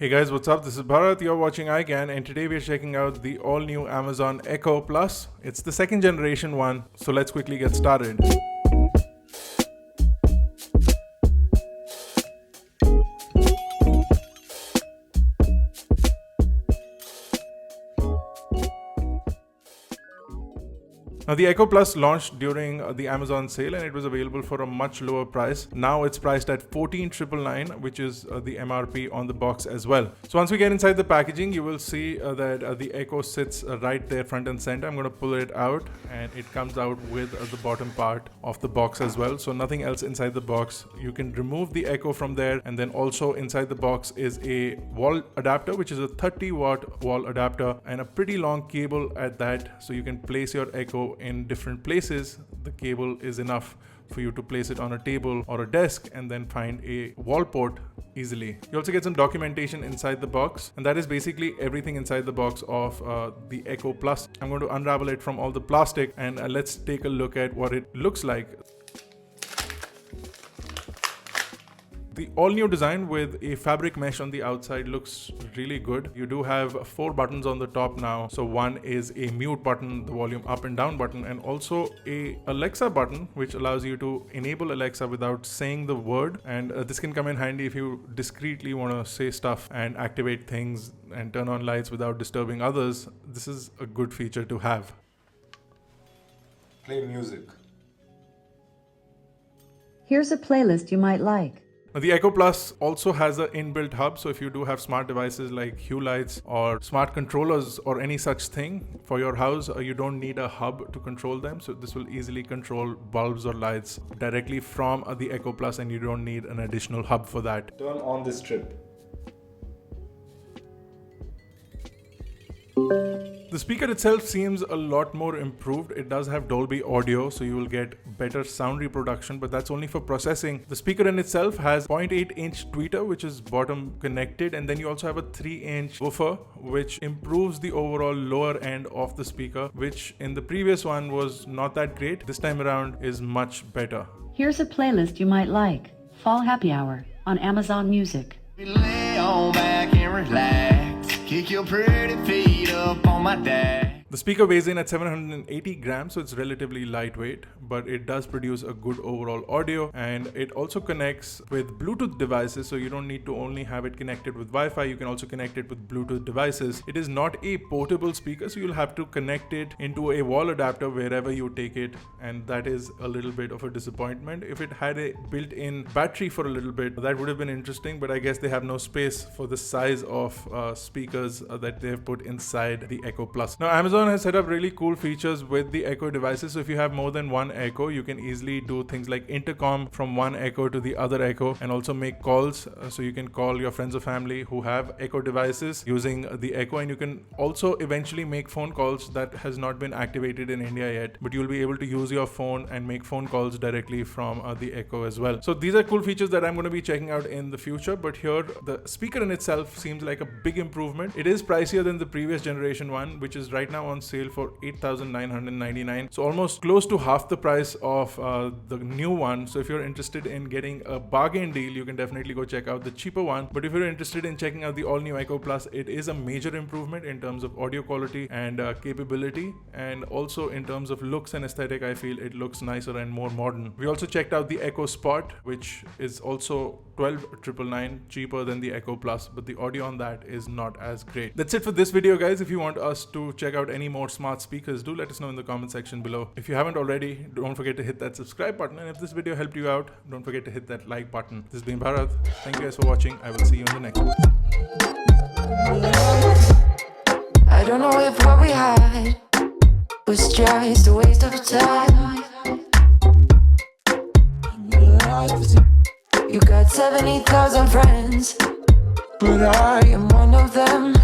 Hey guys, what's up? This is Bharat, you're watching iGyaan, and today we're checking out the all-new Amazon Echo Plus. It's the second generation one, so let's quickly get started. Now the Echo Plus launched during the Amazon sale and it was available for a much lower price. Now it's priced at $14,999, which is the MRP on the box as well. So once we get inside the packaging, you will see that the Echo sits right there front and center. I'm going to pull it out and it comes out with the bottom part of the box as well. So nothing else inside the box. You can remove the Echo from there, and then also inside the box is a wall adapter, which is a 30-watt wall adapter and a pretty long cable at that. So you can place your Echo in different places. The cable is enough for you to place it on a table or a desk and then find a wall port easily. You also get some documentation inside the box, and that is basically everything inside the box of the Echo Plus. I'm going to unravel it from all the plastic and let's take a look at what it looks like. The all-new design with a fabric mesh on the outside looks really good. You do have 4 buttons on the top now. So one is a mute button, the volume up and down button, and also a Alexa button, which allows you to enable Alexa without saying the word. And this can come in handy if you discreetly want to say stuff and activate things and turn on lights without disturbing others. This is a good feature to have. Play music. Here's a playlist you might like. The Echo Plus also has an inbuilt hub, so if you do have smart devices like Hue lights or smart controllers or any such thing for your house, you don't need a hub to control them. So this will easily control bulbs or lights directly from the Echo Plus, and you don't need an additional hub for that. Turn on this strip. The speaker itself seems a lot more improved. It does have Dolby audio, so you will get better sound reproduction, but that's only for processing. The speaker in itself has 0.8-inch tweeter, which is bottom connected, and then you also have a 3-inch woofer, which improves the overall lower end of the speaker, which in the previous one was not that great. This time around is much better. Here's a playlist you might like. Fall Happy Hour on Amazon Music. Lay on back and relax. Kick your pretty feet up on my dash. The speaker weighs in at 780 grams, so it's relatively lightweight, but it does produce a good overall audio, and it also connects with Bluetooth devices, so you don't need to only have it connected with Wi-Fi, you can also connect it with Bluetooth devices. It is not a portable speaker, so you'll have to connect it into a wall adapter wherever you take it, and that is a little bit of a disappointment. If it had a built-in battery for a little bit, that would have been interesting, but I guess they have no space for the size of speakers that they have put inside the Echo Plus. Now, Amazon has set up really cool features with the Echo devices. So if you have more than one Echo, you can easily do things like intercom from one Echo to the other Echo, and also make calls. So you can call your friends or family who have Echo devices using the Echo, and you can also eventually make phone calls. That has not been activated in India yet, but you'll be able to use your phone and make phone calls directly from the Echo as well. So these are cool features that I'm going to be checking out in the future, but here the speaker in itself seems like a big improvement. It is pricier than the previous generation one, which is right now on sale for $8,999, so almost close to half the price of the new one. So if you're interested in getting a bargain deal, you can definitely go check out the cheaper one. But if you're interested in checking out the all-new Echo Plus, it is a major improvement in terms of audio quality and capability, and also in terms of looks and aesthetic. I feel it looks nicer and more modern. We also checked out the Echo Spot, which is also $12,999, cheaper than the Echo Plus, but the audio on that is not as great. That's it for this video, guys. If you want us to check out any more smart speakers, do let us know in the comment section below. If you haven't already, don't forget to hit that subscribe button, and if this video helped you out, don't forget to hit that like button. This has been Bharat. Thank you guys for watching. I will see you in the next one. I don't know if what we had was just a waste of time. You got 70,000 friends, but I am one of them.